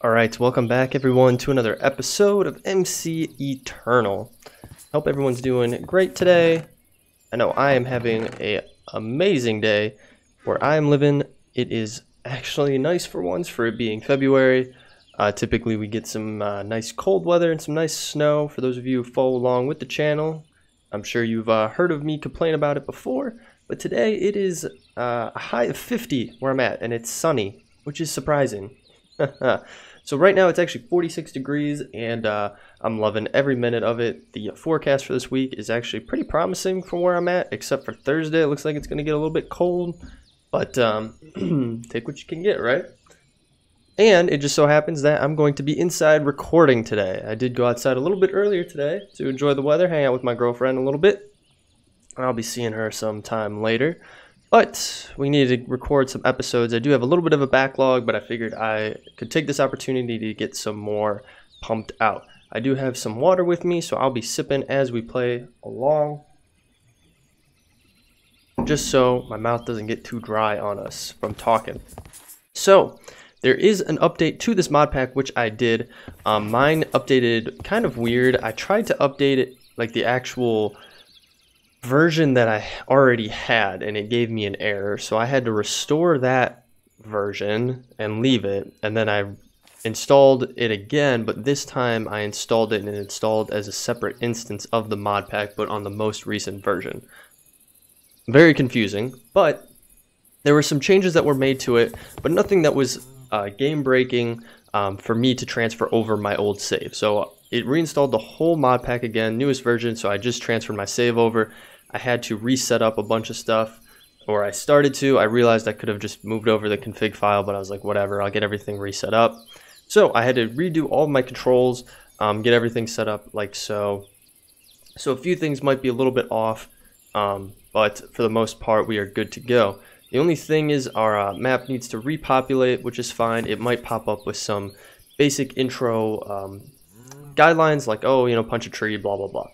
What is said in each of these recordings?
Alright, welcome back everyone to another episode of MC Eternal. Hope everyone's doing great today. I know I am having an amazing day. Where I am living, it is actually nice for once for it being February. Typically we get some nice cold weather and some nice snow. For those of you who follow along with the channel, I'm sure you've heard of me complain about it before. But today it is a high of 50 where I'm at, and it's sunny, which is surprising. So right now it's actually 46 degrees and I'm loving every minute of it. The forecast for this week is actually pretty promising from where I'm at, except for Thursday. It looks like it's going to get a little bit cold, but take what you can get, right? And it just so happens that I'm going to be inside recording today. I did go outside a little bit earlier today to enjoy the weather, hang out with my girlfriend a little bit. I'll be seeing her sometime later. But we need to record some episodes. I do have a little bit of a backlog, but I figured I could take this opportunity to get some more pumped out. I do have some water with me, so I'll be sipping as we play along, just so my mouth doesn't get too dry on us from talking. So there is an update to this mod pack, which I did. Mine updated kind of weird. I tried to update it like the actual version that I already had, and it gave me an error, so I had to restore that version and leave it, and then I installed it again, but this time I installed it and it installed as a separate instance of the mod pack, but on the most recent version. Very confusing, but there were some changes that were made to it, but nothing that was game breaking for me to transfer over my old save. So it reinstalled the whole mod pack again, newest version, so I just transferred my save over. I had to reset up a bunch of stuff, or I started to. I realized I could have just moved over the config file, but I was like, whatever, I'll get everything reset up. So I had to redo all of my controls, get everything set up like so. So a few things might be a little bit off, but for the most part, we are good to go. The only thing is our map needs to repopulate, which is fine. It might pop up with some basic intro guidelines like, oh, you know, punch a tree, blah, blah, blah.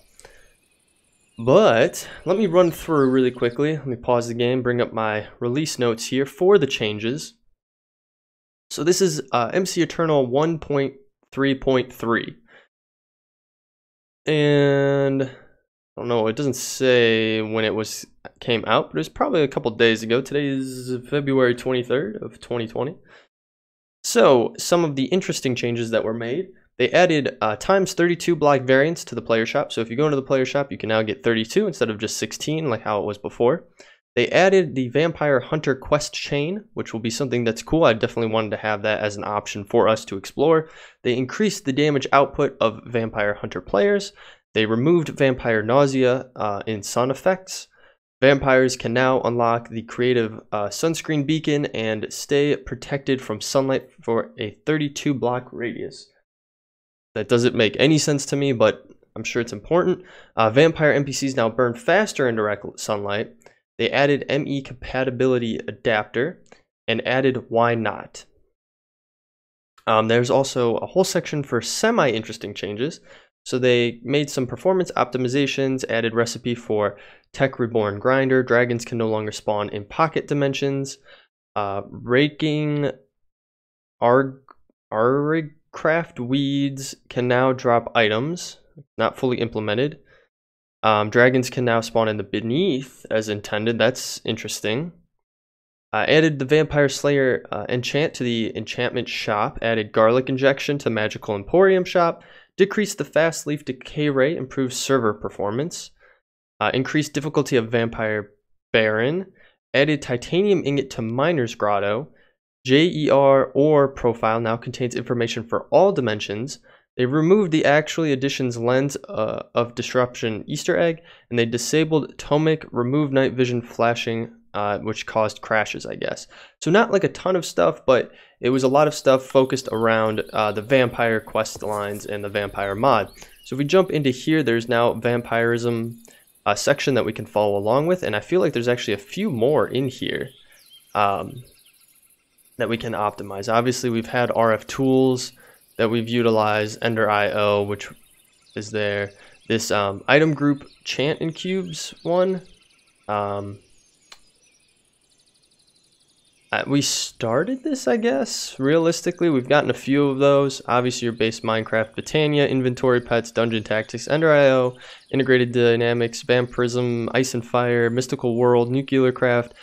But let me run through really quickly. Let me pause the game, bring up my release notes here for the changes. So this is MC Eternal 1.3.3. And I don't know, it doesn't say when it came out, but it was probably a couple days ago. Today is February 23rd of 2020. So some of the interesting changes that were made. They added times 32 block variants to the player shop. So if you go into the player shop, you can now get 32 instead of just 16 like how it was before. They added the Vampire Hunter quest chain, which will be something that's cool. I definitely wanted to have that as an option for us to explore. They increased the damage output of Vampire Hunter players. They removed Vampire Nausea in sun effects. Vampires can now unlock the creative sunscreen beacon and stay protected from sunlight for a 32 block radius. That doesn't make any sense to me, but I'm sure it's important. Vampire NPCs now burn faster in direct sunlight. They added ME compatibility adapter and added why not. There's also a whole section for semi-interesting changes. So they made some performance optimizations, added recipe for Tech Reborn Grinder. Dragons can no longer spawn in pocket dimensions. Raking Craft weeds can now drop items, not fully implemented. Dragons can now spawn in the beneath as intended. That's interesting. Added the Vampire Slayer enchant to the enchantment shop. Added garlic injection to Magical Emporium shop. Decreased the fast leaf decay rate. Improved server performance. Increased difficulty of Vampire Baron. Added titanium ingot to Miner's Grotto. JER or profile now contains information for all dimensions. They removed the actually additions lens of disruption Easter egg, and they disabled Tomic remove night vision flashing, which caused crashes, I guess. So not like a ton of stuff, but it was a lot of stuff focused around the vampire quest lines and the vampire mod. So if we jump into here, there's now vampirism section that we can follow along with, and I feel like there's actually a few more in here that we can optimize. Obviously, we've had RF tools that we've utilized, Ender IO, which is there. This item group chant in cubes one. We started this, I guess. Realistically, we've gotten a few of those. Obviously, your base Minecraft, Botania, Inventory Pets, Dungeon Tactics, Ender.io, Integrated Dynamics, Vampirism, Ice and Fire, Mystical World, Nuclear Craft,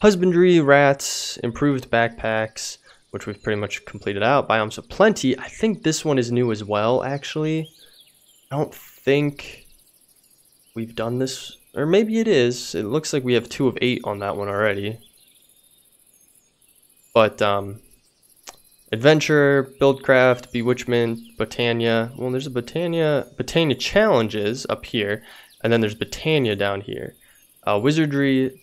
Husbandry, Rats, Improved Backpacks, which we've pretty much completed out. Biomes of Plenty. I think this one is new as well, actually. I don't think we've done this, or maybe it is. It looks like we have 2 of 8 on that one already. But Adventure, Buildcraft, Bewitchment, Botania. Well, there's a Botania Challenges up here, and then there's Botania down here. Wizardry,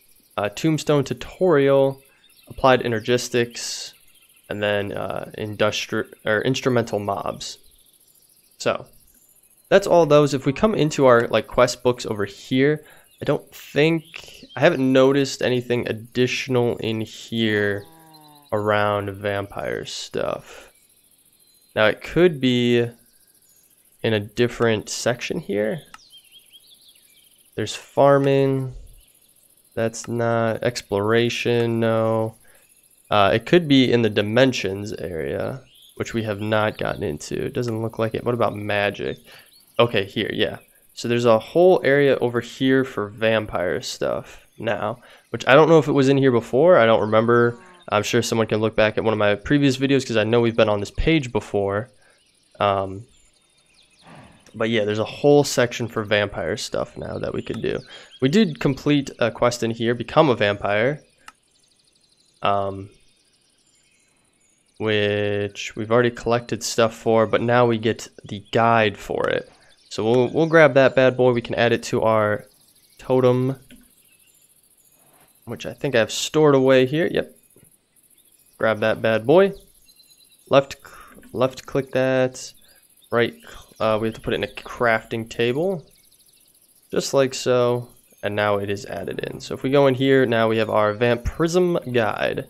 Tombstone Tutorial, Applied Energistics, and then Instrumental Mobs. So that's all those. If we come into our quest books over here, I haven't noticed anything additional in here around vampire stuff. Now it could be in a different section here. There's farming. That's not exploration. No. It could be in the dimensions area, which we have not gotten into. It doesn't look like it. What about magic? Okay, here, yeah. So there's a whole area over here for vampire stuff now, which I don't know if it was in here before. I don't remember. I'm sure someone can look back at one of my previous videos because I know we've been on this page before. But yeah, there's a whole section for vampire stuff now that we could do. We did complete a quest in here, Become a Vampire. Which we've already collected stuff for, but now we get the guide for it. So we'll grab that bad boy. We can add it to our totem, which I think I have stored away here. Yep. Grab that bad boy. Left click that. Right. We have to put it in a crafting table, just like so. And now it is added in. So if we go in here, now we have our Vampirism guide.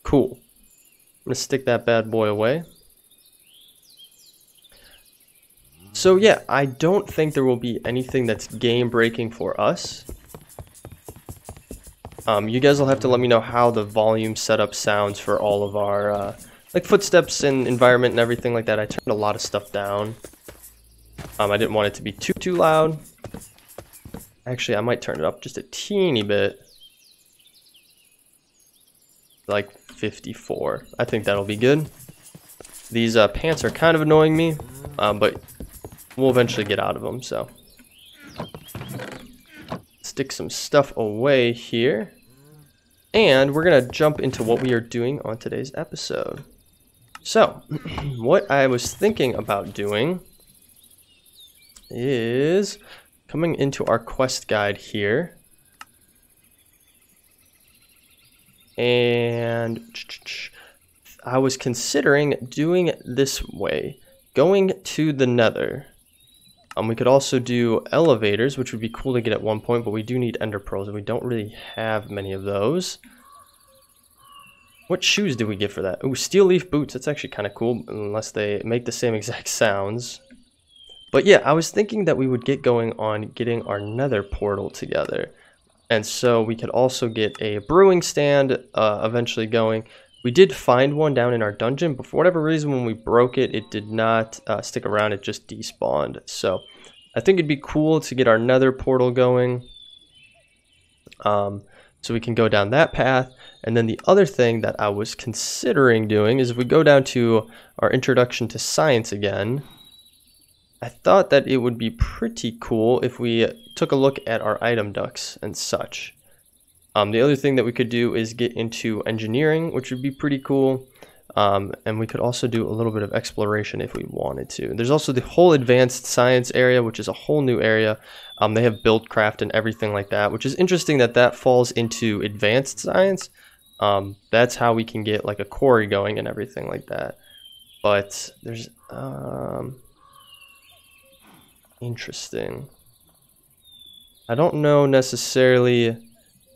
Cool. I'm gonna stick that bad boy away. So yeah, I don't think there will be anything that's game breaking for us. You guys will have to let me know how the volume setup sounds for all of our footsteps and environment and everything like that. I turned a lot of stuff down. I didn't want it to be too loud. Actually, I might turn it up just a teeny bit. Like 54. I think that'll be good. These pants are kind of annoying me, but we'll eventually get out of them, so. Stick some stuff away here. And we're going to jump into what we are doing on today's episode. So, what I was thinking about doing is coming into our quest guide here. And I was considering doing this way, going to the Nether. We could also do elevators, which would be cool to get at one point, but we do need ender pearls, and we don't really have many of those. What shoes do we get for that? Ooh, steel leaf boots. That's actually kind of cool, unless they make the same exact sounds. But yeah, I was thinking that we would get going on getting our Nether portal together. And so we could also get a brewing stand eventually going. We did find one down in our dungeon, but for whatever reason, when we broke it, it did not stick around. It just despawned. So I think it'd be cool to get our Nether portal going. So we can go down that path. And then the other thing that I was considering doing is if we go down to our introduction to science again, I thought that it would be pretty cool if we took a look at our item ducts and such. The other thing that we could do is get into engineering, which would be pretty cool. And we could also do a little bit of exploration if we wanted to. There's also the whole advanced science area, which is a whole new area. They have buildcraft and everything like that, which is interesting that that falls into advanced science. That's how we can get like a quarry going and everything like that. But there's interesting. I don't know necessarily.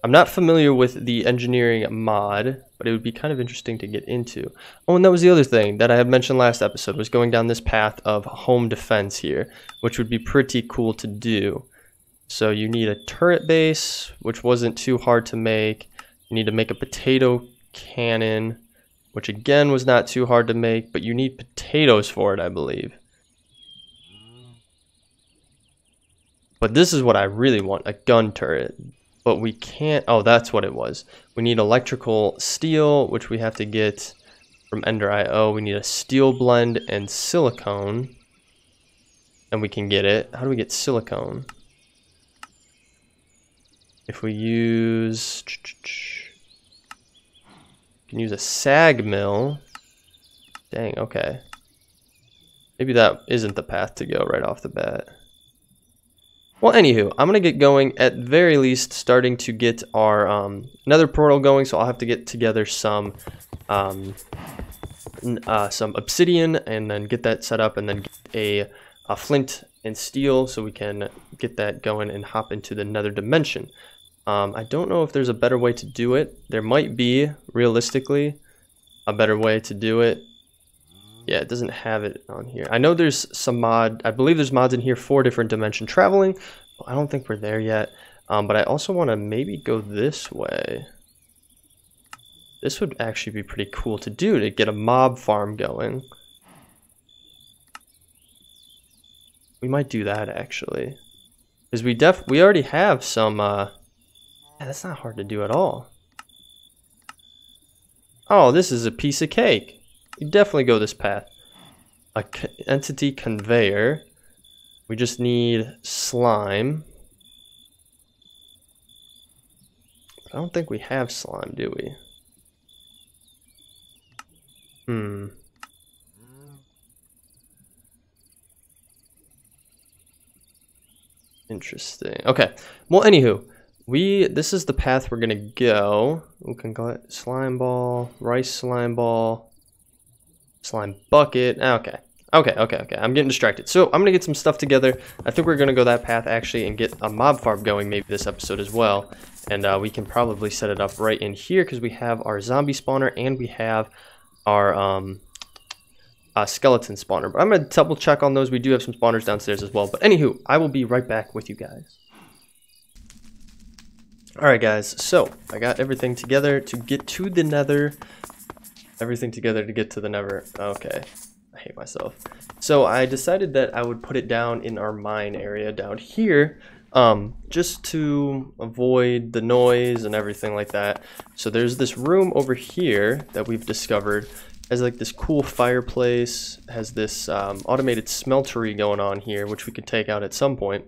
I'm not familiar with the engineering mod, but it would be kind of interesting to get into. Oh, and that was the other thing that I had mentioned last episode, was going down this path of home defense here, which would be pretty cool to do. So you need a turret base, which wasn't too hard to make. You need to make a potato cannon, which again was not too hard to make, but you need potatoes for it, I believe. But this is what I really want, a gun turret. But we can't, oh, that's what it was. We need electrical steel, which we have to get from Ender.io. We need a steel blend and silicone. And we can get it. How do we get silicone? If we use... can use a sag mill. Dang, okay. Maybe that isn't the path to go right off the bat. Well, anywho, I'm going to get going, at very least, starting to get our nether portal going, so I'll have to get together some obsidian and then get that set up, and then get a flint and steel so we can get that going and hop into the nether dimension. I don't know if there's a better way to do it. There might be, realistically, a better way to do it. Yeah, it doesn't have it on here. I know there's some mod, I believe there's mods in here for different dimension traveling. Well, I don't think we're there yet. But I also want to maybe go this way. This would actually be pretty cool to do, to get a mob farm going. We might do that actually. Because we already have some, yeah, that's not hard to do at all. Oh, this is a piece of cake. You definitely go this path. A entity conveyor. We just need slime. I don't think we have slime, do we? Interesting. Okay. Well, anywho, this is the path we're gonna go. We can go slime ball, rice slime ball, slime bucket. Okay. I'm getting distracted. So I'm gonna get some stuff together. I think we're gonna go that path actually and get a mob farm going maybe this episode as well. And we can probably set it up right in here because we have our zombie spawner and we have our skeleton spawner. But I'm gonna double check on those. We do have some spawners downstairs as well. But anywho, I will be right back with you guys. Alright guys, so I got everything together to get to the nether. Everything together to get to the nether. Okay, I hate myself. So I decided that I would put it down in our mine area down here, just to avoid the noise and everything like that. So there's this room over here that we've discovered. Has like this cool fireplace, has this automated smeltery going on here, which we could take out at some point.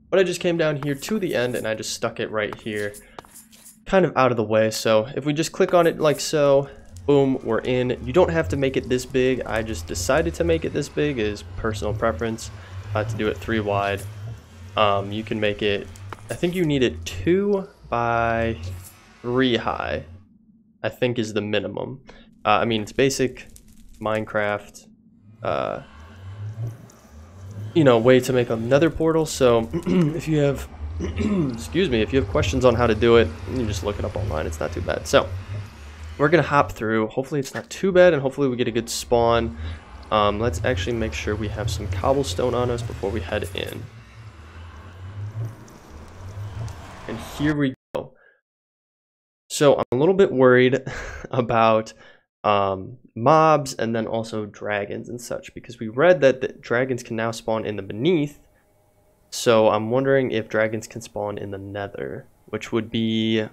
But I just came down here to the end and I just stuck it right here, kind of out of the way. So if we just click on it like so, boom, we're in. You don't have to make it this big. I just decided to make it this big, is personal preference, to do it 3 wide. You can make it, I think you need it 2 by 3 high, I think is the minimum. I mean, it's basic Minecraft, you know, way to make a nether portal. So if you have excuse me, if you have questions on how to do it, you can just look it up online. It's not too bad. So we're gonna hop through. Hopefully it's not too bad, and hopefully we get a good spawn. Let's actually make sure we have some cobblestone on us before we head in. And here we go. So I'm a little bit worried about mobs and then also dragons and such, because we read that the dragons can now spawn in the beneath. So I'm wondering if dragons can spawn in the nether, which would be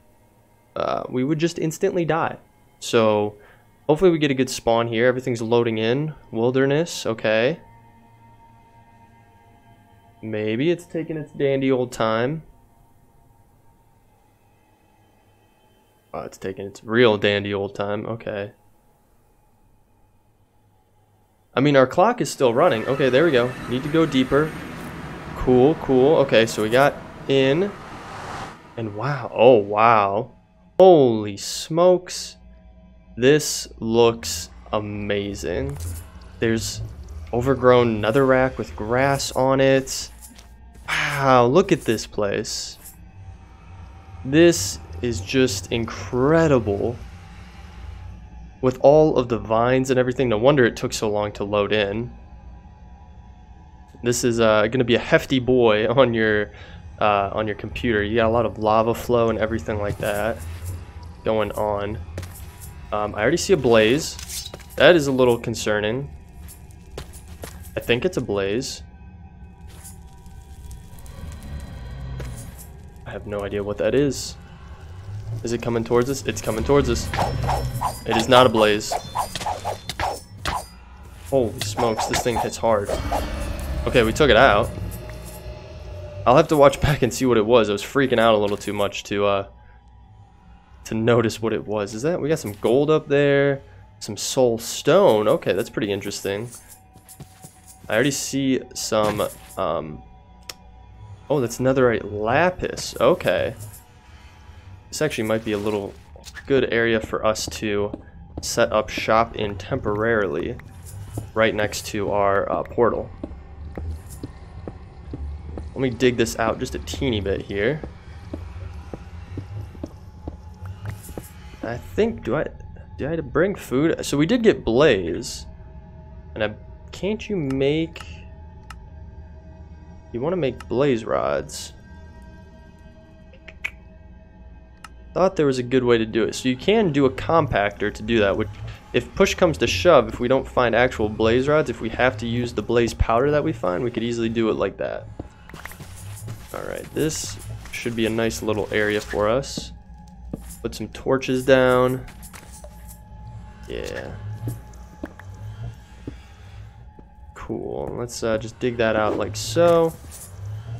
we would just instantly die. So hopefully we get a good spawn here. Everything's loading in. Wilderness, okay. Maybe it's taking its dandy old time. Oh, it's taking its real dandy old time. Okay. I mean, our clock is still running. Okay, there we go. Need to go deeper. Cool, cool. Okay, so we got in. And wow. Oh, wow. Holy smokes. This looks amazing. There's overgrown netherrack with grass on it. Wow, look at this place. This is just incredible. With all of the vines and everything, no wonder it took so long to load in. This is going to be a hefty boy on your computer. You got a lot of lava flow and everything like that. going on. I already see a blaze. That is a little concerning. I think it's a blaze. I have no idea what that is. Is it coming towards us? It's coming towards us. It is not a blaze. Holy smokes, this thing hits hard. Okay, we took it out. I'll have to watch back and see what it was. I was freaking out a little too much to notice what it was. Is that, we got some gold up there, some soul stone. Okay, that's pretty interesting. I already see some, oh, that's netherite lapis. Okay. This actually might be a little good area for us to set up shop in temporarily, right next to our portal. Let me dig this out just a teeny bit here. I think, do I have to bring food? So we did get blaze, and can't you make? You want to make blaze rods? Thought there was a good way to do it. So you can do a compactor to do that. Which, if push comes to shove, if we don't find actual blaze rods, if we have to use the blaze powder that we find, we could easily do it like that. Alright, this should be a nice little area for us. Put some torches down. Yeah. Cool. Let's just dig that out like so.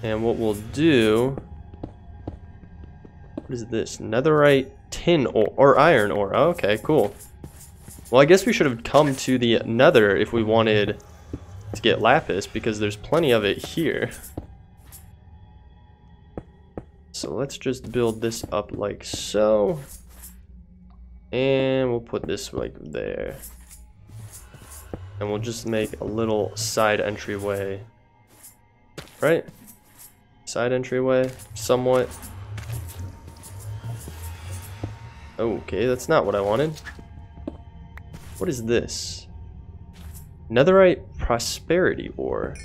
And what we'll do... What is this? Netherite tin ore, or iron ore. Oh, okay, cool. Well, I guess we should have come to the nether if we wanted to get lapis, because there's plenty of it here. So let's just build this up like so. And we'll put this like there. And we'll just make a little side entryway. Right? Side entryway, somewhat. Okay, that's not what I wanted. What is this? Netherite prosperity ore.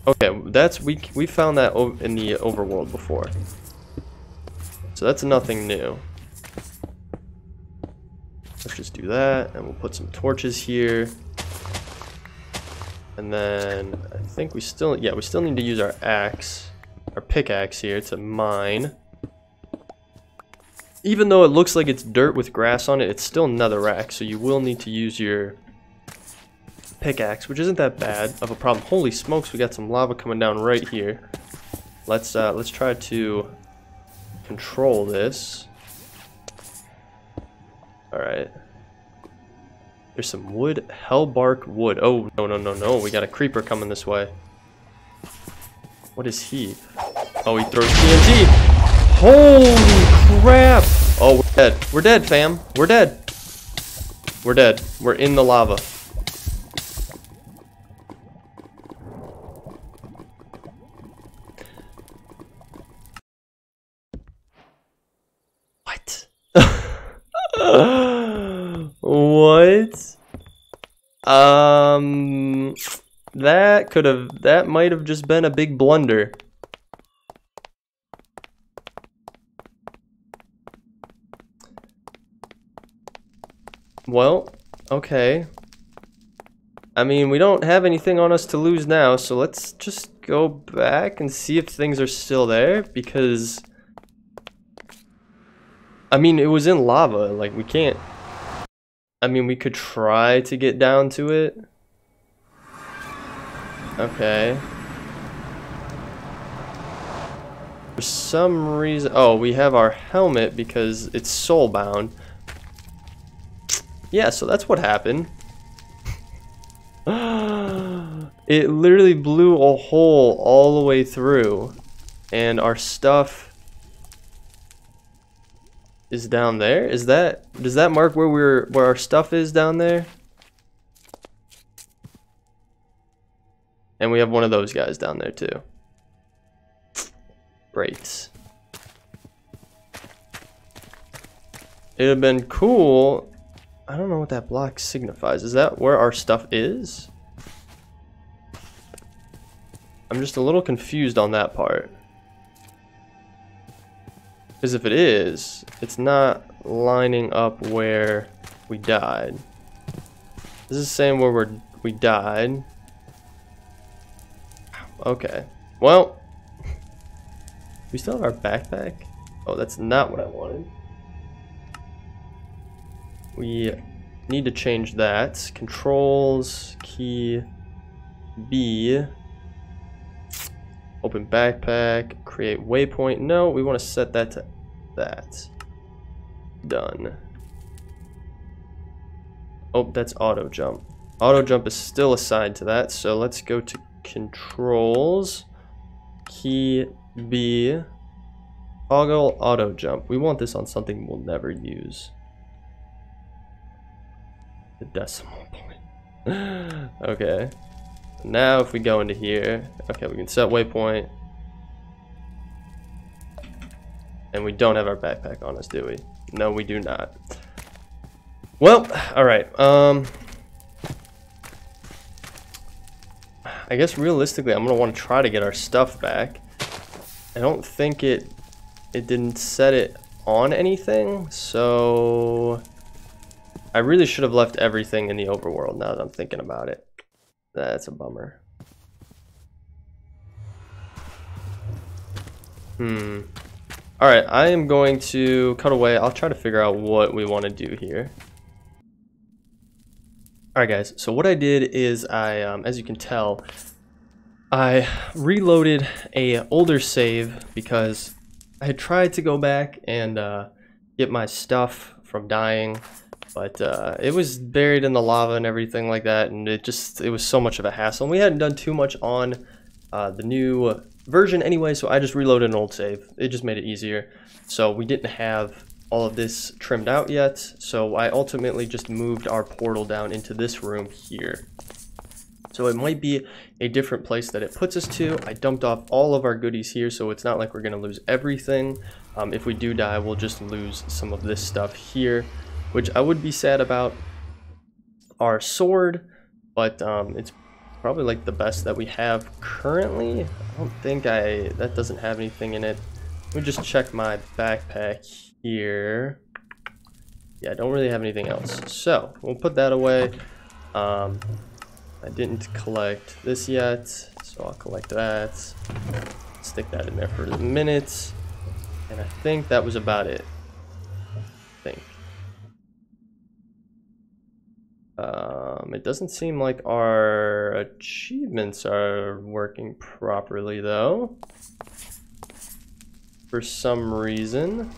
Okay, that's we found that in the overworld before. So that's nothing new. Let's just do that, and we'll put some torches here. And then I think we still need to use our pickaxe here to mine. Even though it looks like it's dirt with grass on it, it's still netherrack, so you will need to use your pickaxe, which isn't that bad of a problem. Holy smokes, we got some lava coming down right here. Let's try to control this. Alright. There's some wood, hellbark wood. Oh, no, we got a creeper coming this way. What is he? Oh, he throws TNT! Holy crap! Oh, we're dead. We're dead, fam. We're dead. We're dead. We're in the lava. What? What? That might have just been a big blunder. Well, okay. I mean, we don't have anything on us to lose now, so let's just go back and see if things are still there, because... I mean, it was in lava, like, we can't... I mean, we could try to get down to it. Okay. For some reason... Oh, we have our helmet because it's soul-bound. Yeah, so that's what happened. It literally blew a hole all the way through. And our stuff is down there. Does that mark where our stuff is down there? And we have one of those guys down there too. Great. It'd have been cool. I don't know what that block signifies. Is that where our stuff is? I'm just a little confused on that part. Because if it is, it's not lining up where we died. This is saying where we died. Okay. Well, we still have our backpack. Oh, that's not what I wanted. We need to change that. Controls, key B. Open backpack, create waypoint. No, we want to set that to that. Done. Oh, that's auto jump. Auto jump is still assigned to that, so let's go to controls, key B, toggle auto jump. We want this on something we'll never use. The decimal point. Okay. Now if we go into here, okay, we can set waypoint. And we don't have our backpack on us, do we? No, we do not. Well, alright. I guess realistically I'm gonna want to try to get our stuff back. I don't think it didn't set it on anything, so I really should have left everything in the overworld now that I'm thinking about it. That's a bummer. Alright, I am going to cut away. I'll try to figure out what we want to do here. Alright guys, so what I did is I, as you can tell, I reloaded a older save because I had tried to go back and get my stuff from dying. But it was buried in the lava and everything like that, and it was so much of a hassle. And we hadn't done too much on the new version anyway, so I just reloaded an old save. It just made it easier. So we didn't have all of this trimmed out yet, so I ultimately just moved our portal down into this room here. So it might be a different place that it puts us to. I dumped off all of our goodies here, so it's not like we're going to lose everything. If we do die, we'll just lose some of this stuff here, which I would be sad about. Our sword, but it's probably like the best that we have currently. I don't think that doesn't have anything in it. Let me just check my backpack here. Yeah, I don't really have anything else, so we'll put that away. I didn't collect this yet, so I'll collect that. Stick that in there for a minute, and I think that was about it. I think. It doesn't seem like our achievements are working properly though, for some reason.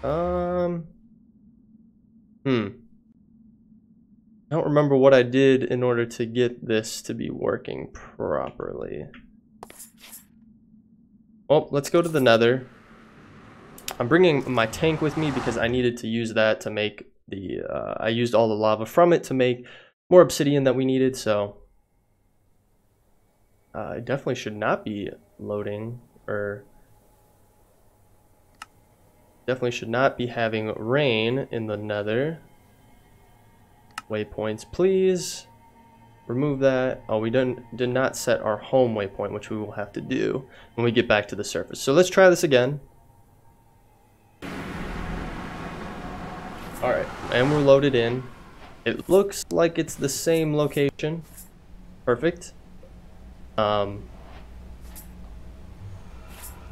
I don't remember what I did in order to get this to be working properly. Well, let's go to the Nether. I'm bringing my tank with me because I needed to use that to make the, I used all the lava from it to make more obsidian that we needed, so it definitely should not be loading, or definitely should not be having rain in the Nether. Waypoints, please. Remove that. Oh, we did not set our home waypoint, which we will have to do when we get back to the surface. So let's try this again. Alright, and we're loaded in. It looks like it's the same location. Perfect. Now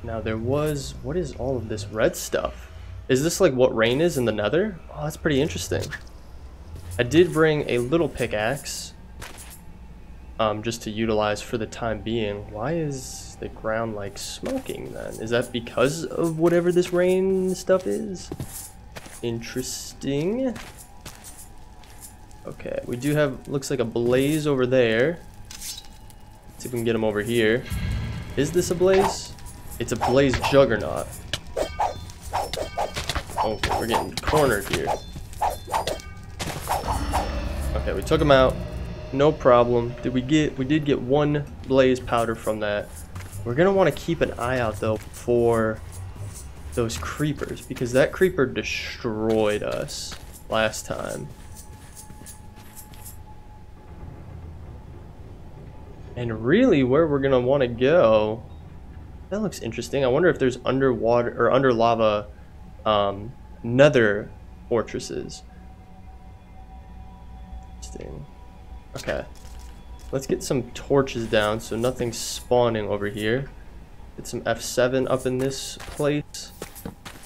there was, what is all of this red stuff? Is this like what rain is in the Nether? Oh, that's pretty interesting. I did bring a little pickaxe, just to utilize for the time being. Why is the ground like smoking then? Is that because of whatever this rain stuff is? Interesting. Okay, we do have, looks like a blaze over there. Let's see if we can get him over here. Is this a blaze? It's a blaze juggernaut. Okay, we're getting cornered here. Okay, we took him out. No problem. We did get one blaze powder from that. We're gonna want to keep an eye out though for those creepers, because that creeper destroyed us last time. And really where we're gonna want to go That looks interesting. I wonder if there's underwater or under lava nether fortresses. Interesting. Okay. Let's get some torches down so nothing's spawning over here. Get some F7 up in this place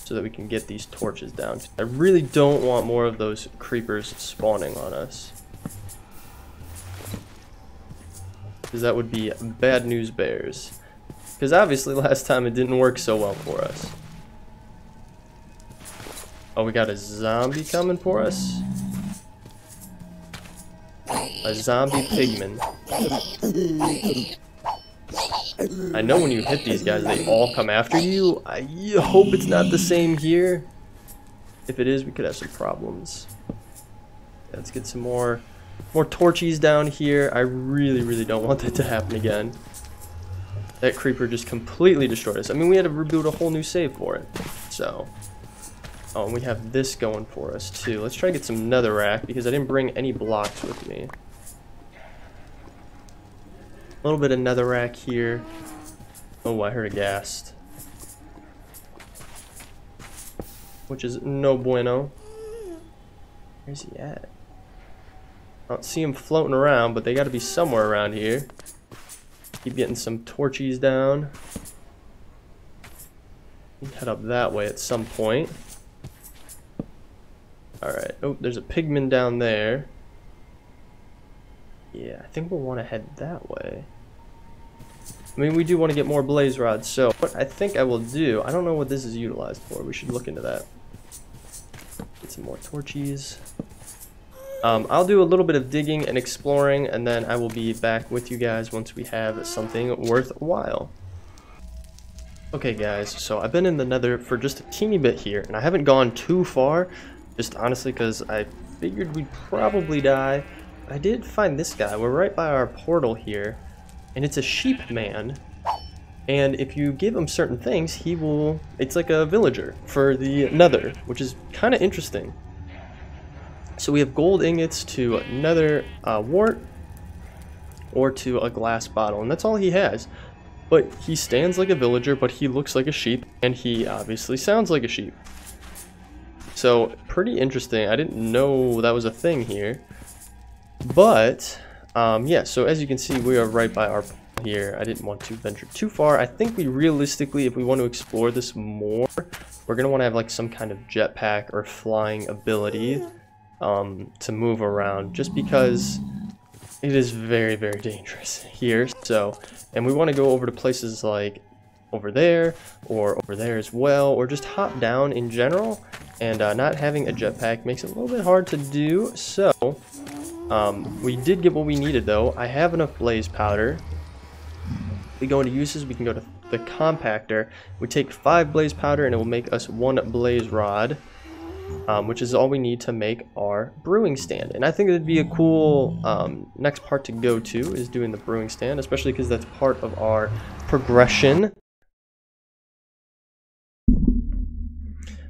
so that we can get these torches down. I really don't want more of those creepers spawning on us, because that would be bad news bears. Because obviously last time it didn't work so well for us. Oh, we got a zombie coming for us. A zombie pigman. I know when you hit these guys, they all come after you. I hope it's not the same here. If it is, we could have some problems. Let's get some more torchies down here. I really don't want that to happen again. That creeper just completely destroyed us. I mean, we had to reboot a whole new save for it. So, oh, and we have this going for us too. Let's try to get some netherrack because I didn't bring any blocks with me. A little bit of netherrack here. Oh, I heard a ghast, which is no bueno. Where's he at? I don't see him floating around, but they got to be somewhere around here. Keep getting some torchies down. Head up that way at some point. Alright. Oh, there's a pigman down there. Yeah, I think we'll want to head that way. I mean, we do want to get more blaze rods, so what I think I will do, I don't know what this is utilized for. We should look into that. Get some more torchies. I'll do a little bit of digging and exploring, and then I will be back with you guys once we have something worthwhile. Okay guys, so I've been in the nether for just a teeny bit here, and I haven't gone too far, just honestly because I figured we'd probably die. I did find this guy. We're right by our portal here, and it's a sheep man, and if you give him certain things, he will, it's like a villager for the nether, which is kind of interesting. So we have gold ingots to nether wart or to a glass bottle, and that's all he has. But he stands like a villager, but he looks like a sheep, and he obviously sounds like a sheep. So pretty interesting. I didn't know that was a thing here. But yeah, so as you can see, we are right by our pool here. I didn't want to venture too far. I think we realistically, if we want to explore this more, we're going to want to have like some kind of jetpack or flying ability to move around, just because it is very dangerous here. So, and we want to go over to places like over there or over there as well, or just hop down in general, and not having a jetpack makes it a little bit hard to do. So we did get what we needed though. I have enough blaze powder. We go into uses, we can go to the compactor. We take 5 blaze powder and it will make us 1 blaze rod, which is all we need to make our brewing stand. And I think it'd be a cool next part to go to, is doing the brewing stand, especially because that's part of our progression.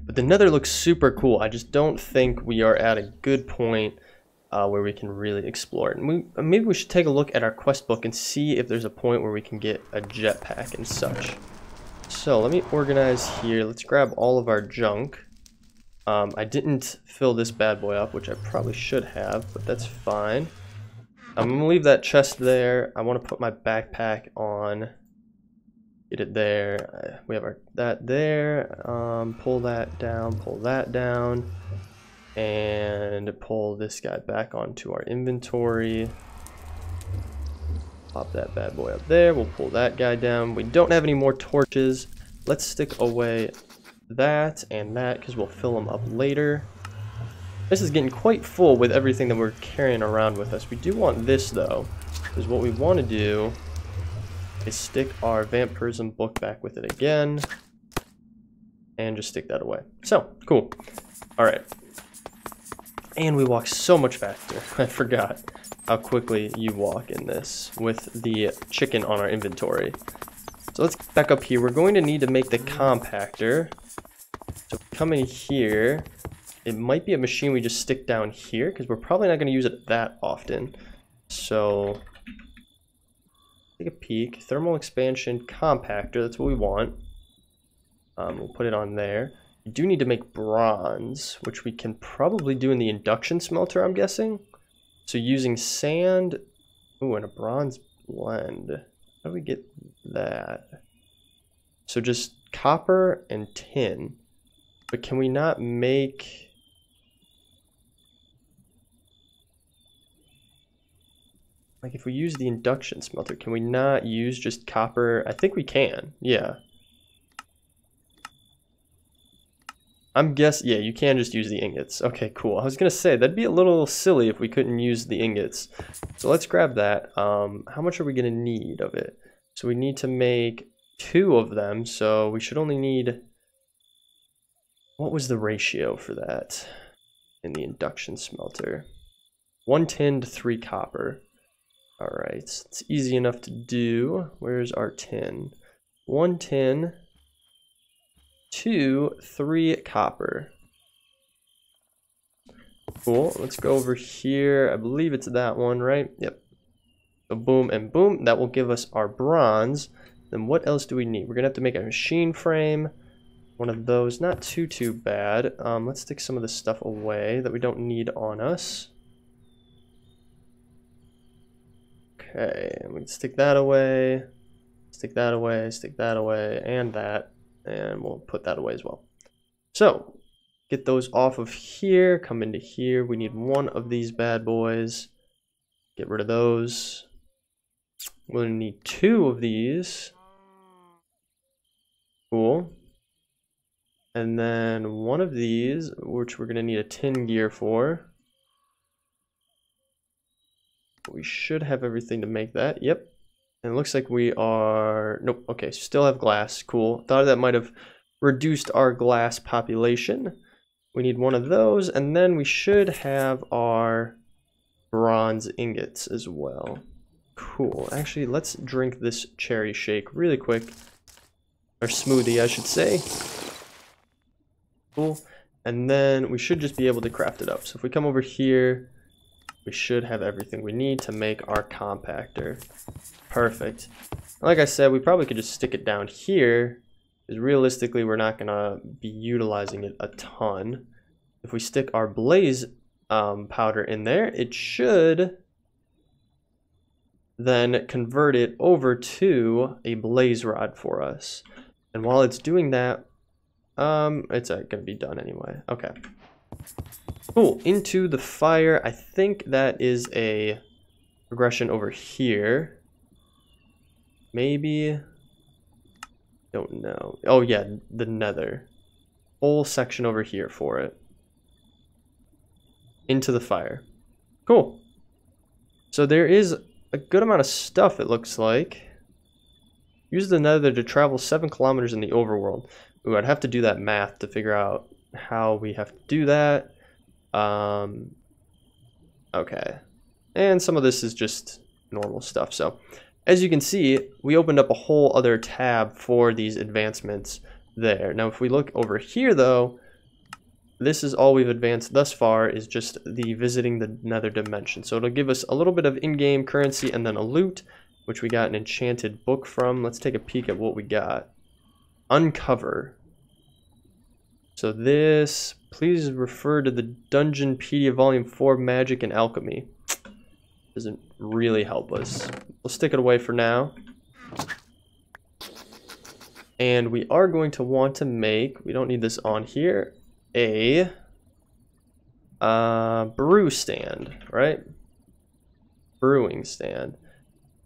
But the nether looks super cool. I just don't think we are at a good point where we can really explore it. And maybe we should take a look at our quest book and see if there's a point where we can get a jetpack and such. So let me organize here. Let's grab all of our junk. I didn't fill this bad boy up, which I probably should have, but that's fine. I'm gonna leave that chest there. I want to put my backpack on. Get it there. We have that there. Pull that down, and pull this guy back onto our inventory. Pop that bad boy up there. We'll pull that guy down. We don't have any more torches. Let's stick away that and that because we'll fill them up later. This is getting quite full with everything that we're carrying around with us. We do want this though, because what we want to do is stick our vampirism book back with it again and just stick that away. So cool. All right, and we walk so much faster. I forgot how quickly you walk in this with the chicken on our inventory. So let's back up here. We're going to need to make the compactor. So come in here. It might be a machine we just stick down here because we're probably not going to use it that often. So take a peek. Thermal expansion compactor, that's what we want. We'll put it on there. We do need to make bronze, which we can probably do in the induction smelter, I'm guessing. So using sand, ooh, and a bronze blend. How do we get that? So just copper and tin. But can we not make... Like if we use the induction smelter, can we not use just copper? I think we can, yeah. I'm guessing, yeah, you can just use the ingots. Okay, cool. I was gonna say, that'd be a little silly if we couldn't use the ingots. So let's grab that. How much are we gonna need of it? So we need to make 2 of them, so we should only need... What was the ratio for that in the induction smelter? 1 tin to 3 copper. All right, it's easy enough to do. Where's our tin? 1 tin, 2, 3 copper. Cool, let's go over here. I believe it's that one, right? Yep. So boom and boom, that will give us our bronze. Then what else do we need? We're gonna have to make a machine frame. One of those, not too bad. Let's stick some of this stuff away that we don't need on us. Okay, we can stick that away, stick that away, stick that away, and we'll put that away as well. So, get those off of here, come into here. We need 1 of these bad boys. Get rid of those. We'll need 2 of these. Cool. And then 1 of these, which we're gonna need a tin gear for. We should have everything to make that. Yep. And it looks like we are... Nope. Okay, still have glass. Cool. Thought that might have reduced our glass population. We need 1 of those, and then we should have our bronze ingots as well. Cool. Actually, let's drink this cherry shake really quick. Or smoothie, I should say. Cool. And then we should just be able to craft it up. So if we come over here... We should have everything we need to make our compactor. Perfect. Like I said, we probably could just stick it down here, because realistically we're not gonna be utilizing it a ton. If we stick our blaze powder in there, it should then convert it over to a blaze rod for us. And while it's doing that, it's gonna be done anyway. Okay. Cool, into the fire. I think that is a progression over here. Maybe. Don't know. Oh yeah, the Nether. Whole section over here for it. Into the fire. Cool. So there is a good amount of stuff, it looks like. Use the Nether to travel 7 kilometers in the overworld. Ooh, I'd have to do that math to figure out how we have to do that. Okay, and some of this is just normal stuff. So as you can see, we opened up a whole other tab for these advancements there. Now if we look over here though, this is all we've advanced thus far, is just the visiting the Nether dimension. So it'll give us a little bit of in-game currency and then a loot, which we got an enchanted book from. Let's take a peek at what we got. Uncover. So this, please refer to the Dungeonpedia Volume 4, Magic and Alchemy. Doesn't really help us. We'll stick it away for now. And we are going to want to make, we don't need this on here, a brew stand, right? Brewing stand.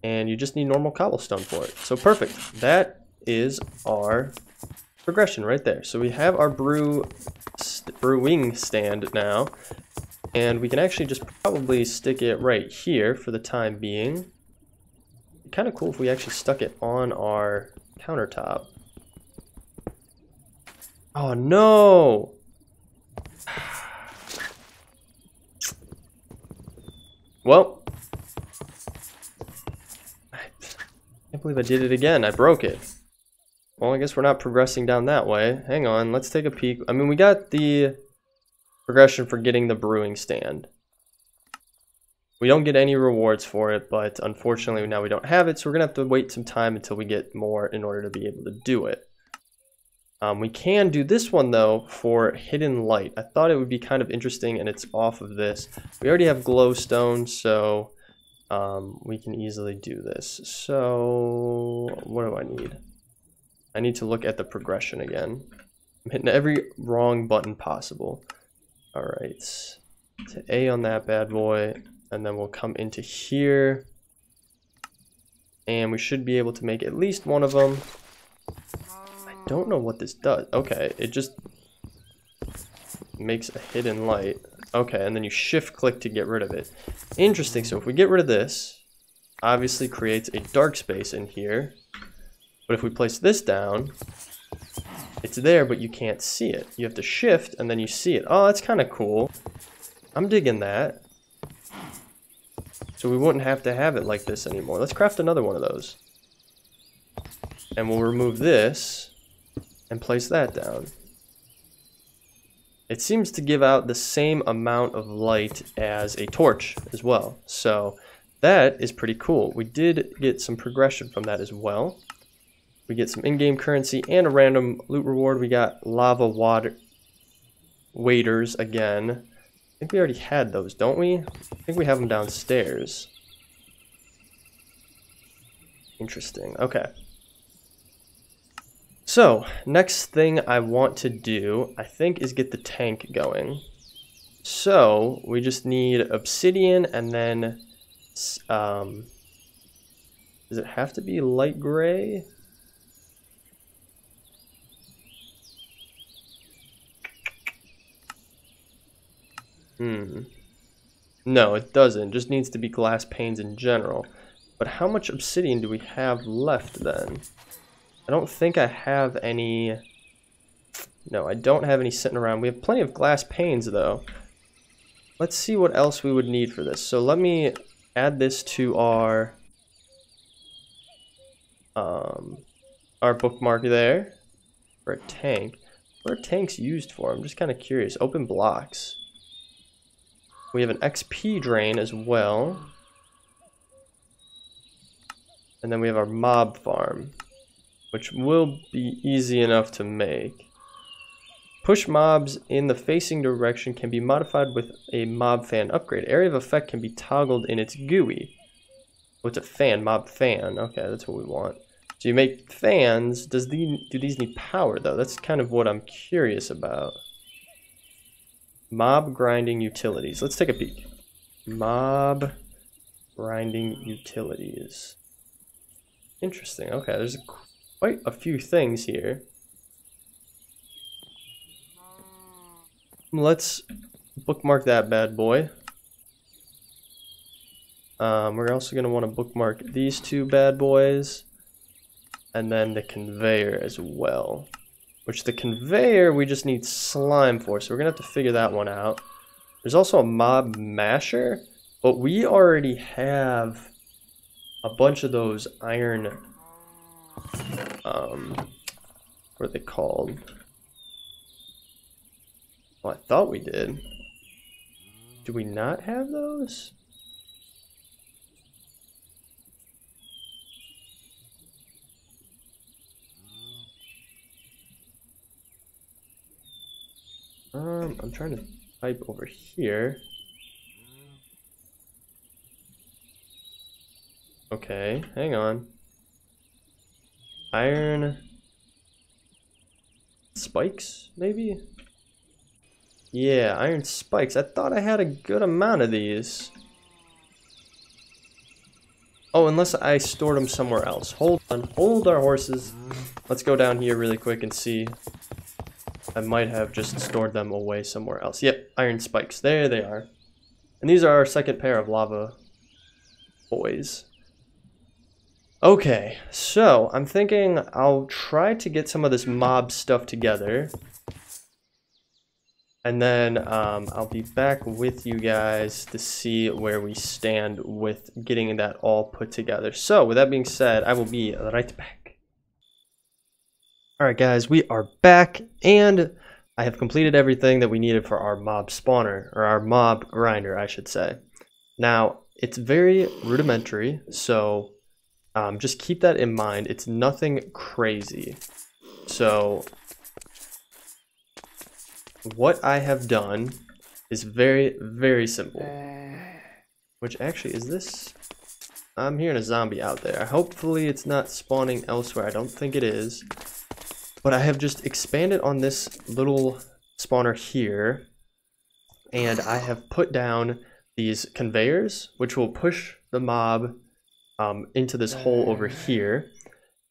And you just need normal cobblestone for it. So perfect. That is our progression right there. So we have our brewing stand now, and we can actually just probably stick it right here for the time being. Kind of cool if we actually stuck it on our countertop. Oh no! Well, I can't believe I did it again. I broke it. Well, I guess we're not progressing down that way. Hang on, let's take a peek. I mean, we got the progression for getting the brewing stand. We don't get any rewards for it, but unfortunately now we don't have it, so we're gonna have to wait some time until we get more in order to be able to do it. We can do this one though for hidden light. I thought it would be kind of interesting, and it's off of this. We already have glowstone, so we can easily do this. So what do I need? I need to look at the progression again. I'm hitting every wrong button possible. All right, to A on that bad boy, and then we'll come into here, and we should be able to make at least one of them. I don't know what this does. Okay, it just makes a hidden light. Okay, and then you shift click to get rid of it. Interesting. So if we get rid of this, obviously creates a dark space in here. But if we place this down, it's there, but you can't see it. You have to shift and then you see it. Oh, that's kind of cool. I'm digging that. So we wouldn't have to have it like this anymore. Let's craft another one of those. And we'll remove this and place that down. It seems to give out the same amount of light as a torch as well. So that is pretty cool. We did get some progression from that as well. We get some in-game currency and a random loot reward. We got lava water waders again. I think we already had those, don't we? I think we have them downstairs. Interesting. Okay. So, next thing I want to do, I think, is get the tank going. So, we just need obsidian and then, does it have to be light gray? No, it doesn't. It just needs to be glass panes in general. But how much obsidian do we have left then? I don't think I have any. No, I don't have any sitting around. We have plenty of glass panes though. Let's see what else we would need for this. So let me add this to our bookmark there for a tank. What are tanks used for? I'm just kind of curious. Open blocks. We have an XP drain as well. And then we have our mob farm, which will be easy enough to make. Push mobs in the facing direction can be modified with a mob fan upgrade. Area of effect can be toggled in its GUI. What's a fan? Mob fan. Okay, that's what we want. So you make fans. Do these need power though? That's kind of what I'm curious about. Mob grinding utilities. Let's take a peek. Mob grinding utilities. Interesting. Okay, there's quite a few things here. Let's bookmark that bad boy. We're also going to want to bookmark these two bad boys. And then the conveyor as well. Which the conveyor we just need slime for, so we're going to have to figure that one out. There's also a mob masher, but we already have a bunch of those iron, what are they called? Well, I thought we did. Do we not have those? I'm trying to type over here. Okay, hang on. Iron spikes, maybe? Yeah, iron spikes. I thought I had a good amount of these. Oh, unless I stored them somewhere else. Hold on, hold our horses. Let's go down here really quick and see. I might have just stored them away somewhere else. Yep, iron spikes. There they are. And these are our second pair of lava boys. Okay, so I'm thinking I'll try to get some of this mob stuff together. And then I'll be back with you guys to see where we stand with getting that all put together. So with that being said, I will be right back. Alright guys, we are back, and I have completed everything that we needed for our mob spawner, or our mob grinder I should say. Now, it's very rudimentary, so just keep that in mind. It's nothing crazy. So what I have done is very, very simple. Which actually, is this? I'm hearing a zombie out there. Hopefully it's not spawning elsewhere. I don't think it is. But I have just expanded on this little spawner here. And I have put down these conveyors, which will push the mob into this hole over here.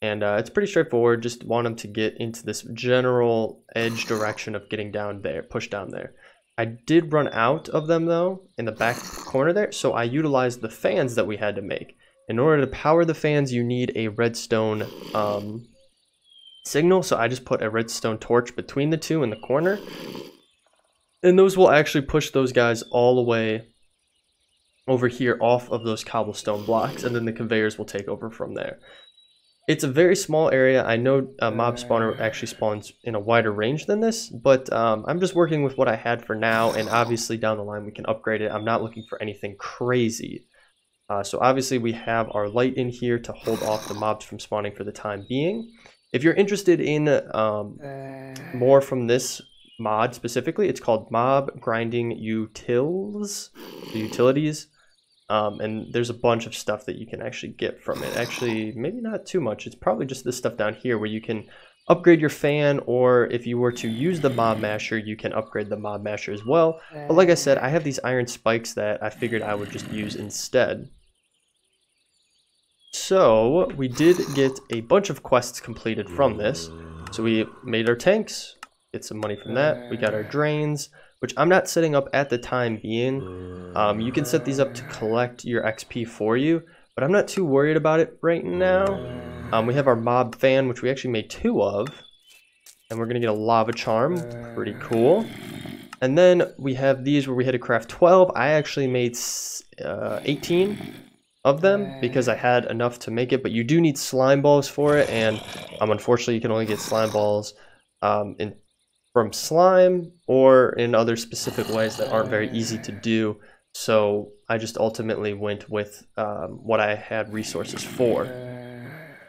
And it's pretty straightforward. Just want them to get into this general edge direction of getting down there, push down there. I did run out of them though in the back corner there, so I utilized the fans that we had to make. In order to power the fans, you need a redstone signal, so I just put a redstone torch between the two in the corner. And those will actually push those guys all the way over here off of those cobblestone blocks, and then the conveyors will take over from there. It's a very small area. I know a mob spawner actually spawns in a wider range than this, but I'm just working with what I had for now, and obviously down the line we can upgrade it. I'm not looking for anything crazy. So obviously we have our light in here to hold off the mobs from spawning for the time being. If you're interested in more from this mod specifically, it's called Mob Grinding Utilities. And there's a bunch of stuff that you can actually get from it. Actually, maybe not too much. It's probably just this stuff down here where you can upgrade your fan, or if you were to use the mob masher, you can upgrade the mob masher as well. But like I said, I have these iron spikes that I figured I would just use instead. So we did get a bunch of quests completed from this. So we made our tanks, get some money from that. We got our drains, which I'm not setting up at the time being. You can set these up to collect your XP for you, but I'm not too worried about it right now. We have our mob fan, which we actually made 2 of, and we're gonna get a lava charm, pretty cool. And then we have these where we had to craft 12. I actually made 18 of them because I had enough to make it, but you do need slime balls for it, and unfortunately you can only get slime balls from slime or in other specific ways that aren't very easy to do. So I just ultimately went with what I had resources for.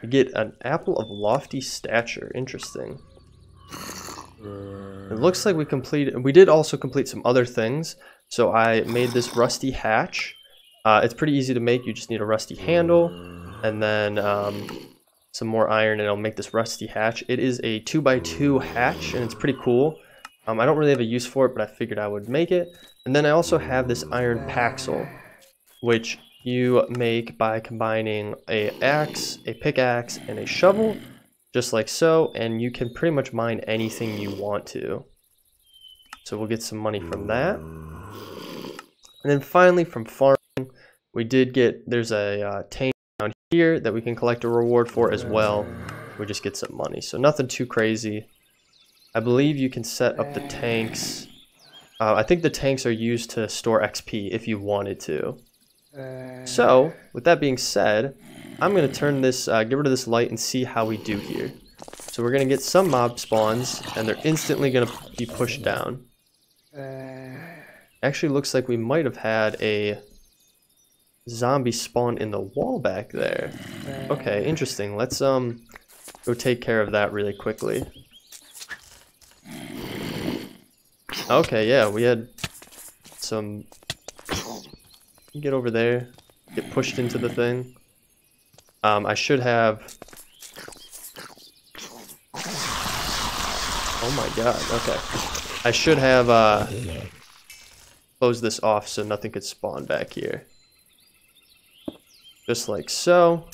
You get an apple of lofty stature. Interesting. It looks like we did also complete some other things. So I made this rusty hatch. It's pretty easy to make. You just need a rusty handle and then some more iron, and it'll make this rusty hatch. It is a 2x2 hatch, and it's pretty cool. I don't really have a use for it, but I figured I would make it. And then I also have this iron Paxil, which you make by combining a axe, a pickaxe, and a shovel, just like so, and you can pretty much mine anything you want to. So we'll get some money from that. And then finally from farming, we did get, there's a tank down here that we can collect a reward for as well. We just get some money, so nothing too crazy. I believe you can set up the tanks. I think the tanks are used to store XP if you wanted to. So, with that being said, I'm going to turn this, get rid of this light and see how we do here. So we're going to get some mob spawns, and they're instantly going to be pushed down. Actually looks like we might have had a zombie spawn in the wall back there. Okay, interesting. Let's go take care of that really quickly. Okay, yeah, we had some... Get over there, get pushed into the thing. I should have... Oh my god, okay. I should have closed this off so nothing could spawn back here. Just like so.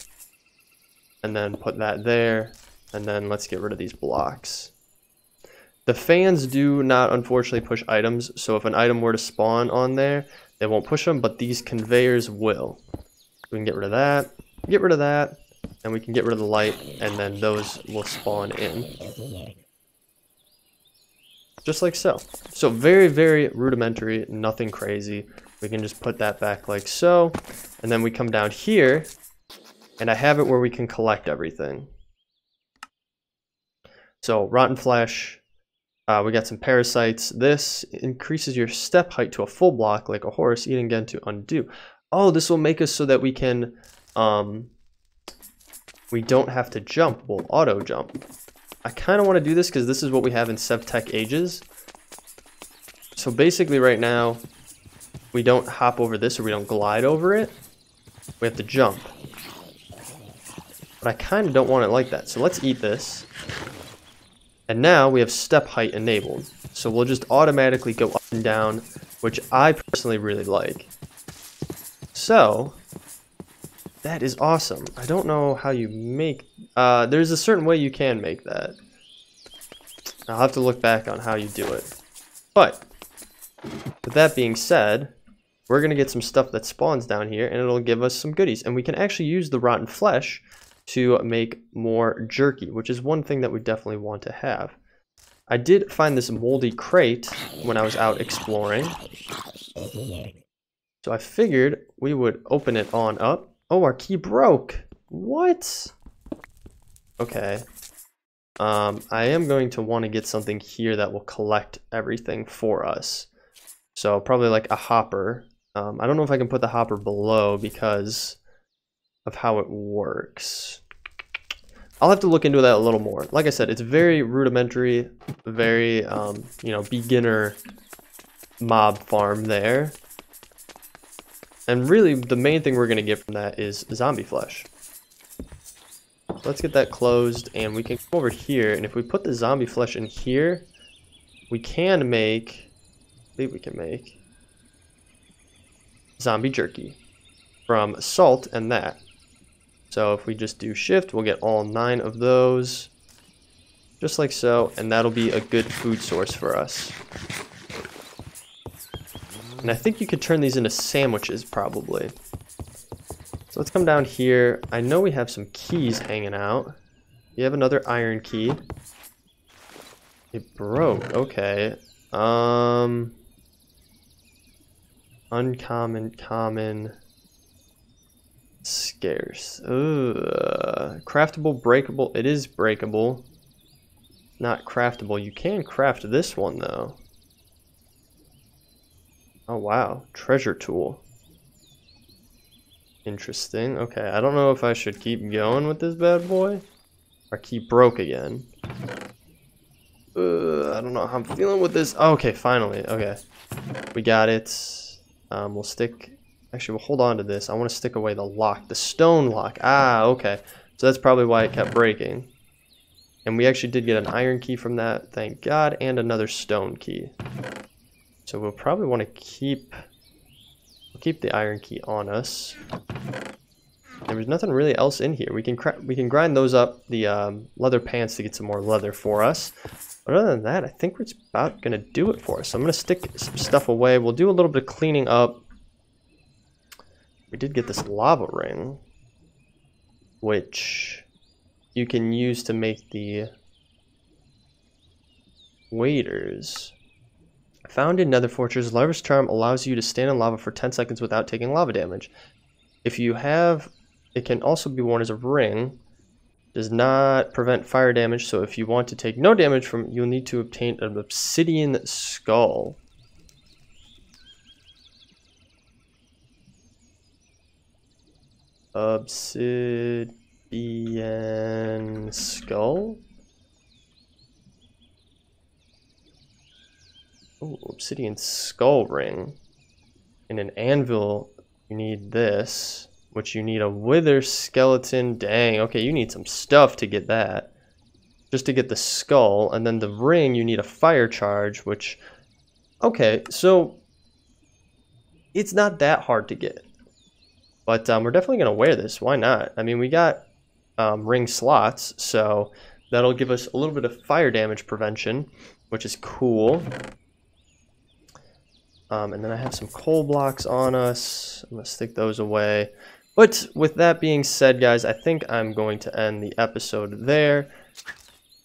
And then put that there. And then let's get rid of these blocks. The fans do not unfortunately push items, so if an item were to spawn on there, they won't push them, but these conveyors will. We can get rid of that, and we can get rid of the light, and then those will spawn in. Just like so. So very, very rudimentary, nothing crazy. We can just put that back like so, and then we come down here, and I have it where we can collect everything. So rotten flesh. We got some parasites. This increases your step height to a full block like a horse, eating again to undo. Oh, this will make us so that we can, we don't have to jump. We'll auto jump. I kind of want to do this because this is what we have in SevTech Ages. So basically right now, we don't hop over this or we don't glide over it. We have to jump. But I kind of don't want it like that. So let's eat this. And now we have step height enabled. So we'll just automatically go up and down, which I personally really like. So that is awesome. I don't know how you make, there's a certain way you can make that. I'll have to look back on how you do it. But with that being said, we're going to get some stuff that spawns down here and it'll give us some goodies. And we can actually use the rotten flesh to make more jerky, which is one thing that we definitely want to have. I did find this moldy crate when I was out exploring. So I figured we would open it on up. Oh, our key broke. What? Okay. I am going to want to get something here that will collect everything for us. So probably like a hopper. I don't know if I can put the hopper below because of how it works. I'll have to look into that a little more. Like I said, it's very rudimentary, very, you know, beginner mob farm there. And really, the main thing we're going to get from that is zombie flesh. So let's get that closed, and we can go over here, and if we put the zombie flesh in here, we can make, I believe we can make zombie jerky from salt and that. So if we just do shift, we'll get all 9 of those, just like so, and that'll be a good food source for us. And I think you could turn these into sandwiches, probably. So let's come down here. I know we have some keys hanging out. You have another iron key. It broke. Okay. Uncommon, common, scarce. Ugh. Craftable, breakable. It is breakable. Not craftable. You can craft this one, though. Oh wow, treasure tool. Interesting. Okay, I don't know if I should keep going with this bad boy. Our key broke again. I don't know how I'm feeling with this. Oh, okay, finally. Okay, we got it. We'll stick. Actually, we'll hold on to this. I want to stick away the lock, the stone lock. Ah, okay. So that's probably why it kept breaking. And we actually did get an iron key from that, thank God, and another stone key. So we'll probably want to keep the iron key on us. There was nothing really else in here. We can grind those up, the leather pants, to get some more leather for us. But other than that, I think it's about gonna do it for us. So I'm gonna stick some stuff away. We'll do a little bit of cleaning up. We did get this lava ring, which you can use to make the waders. Found in Nether Fortress, Lava's Charm allows you to stand in lava for 10 seconds without taking lava damage. If you have, it can also be worn as a ring. Does not prevent fire damage, so if you want to take no damage from, you'll need to obtain an obsidian skull. Obsidian skull? Oh, obsidian skull ring. In an anvil, you need this, which you need a wither skeleton. Dang, okay, you need some stuff to get that. Just to get the skull, and then the ring, you need a fire charge, which, okay, so it's not that hard to get. But we're definitely going to wear this. Why not? I mean, we got ring slots, so that'll give us a little bit of fire damage prevention, which is cool. And then I have some coal blocks on us. I'm going to stick those away. But with that being said, guys, I think I'm going to end the episode there.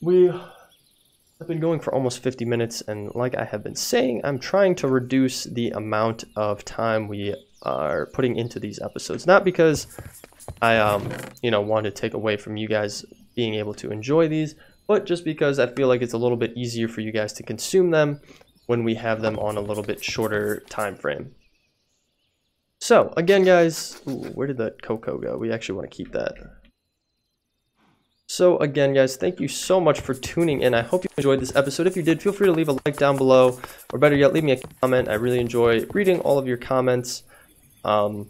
We have been going for almost 50 minutes, and like I have been saying, I'm trying to reduce the amount of time we are putting into these episodes. Not because I, you know, want to take away from you guys being able to enjoy these, but just because I feel like it's a little bit easier for you guys to consume them when we have them on a little bit shorter time frame. So again, guys, ooh, where did that cocoa go? We actually want to keep that. So again, guys, thank you so much for tuning in. I hope you enjoyed this episode. If you did, feel free to leave a like down below, or better yet, leave me a comment. I really enjoy reading all of your comments. And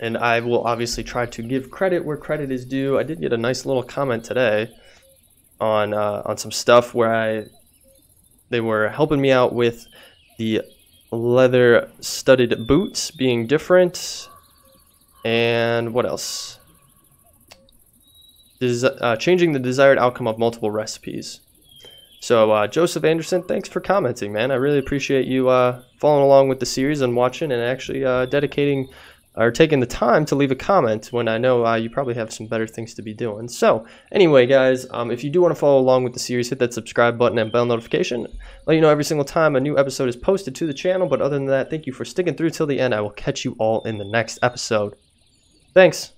I will obviously try to give credit where credit is due. I did get a nice little comment today on some stuff where they were helping me out with the leather studded boots being different, and what else? Changing the desired outcome of multiple recipes. So Joseph Anderson, thanks for commenting, man. I really appreciate you following along with the series and watching, and actually dedicating or taking the time to leave a comment when I know you probably have some better things to be doing. So anyway, guys, if you do want to follow along with the series, hit that subscribe button and bell notification. Let you know every single time a new episode is posted to the channel. But other than that, thank you for sticking through till the end. I will catch you all in the next episode. Thanks.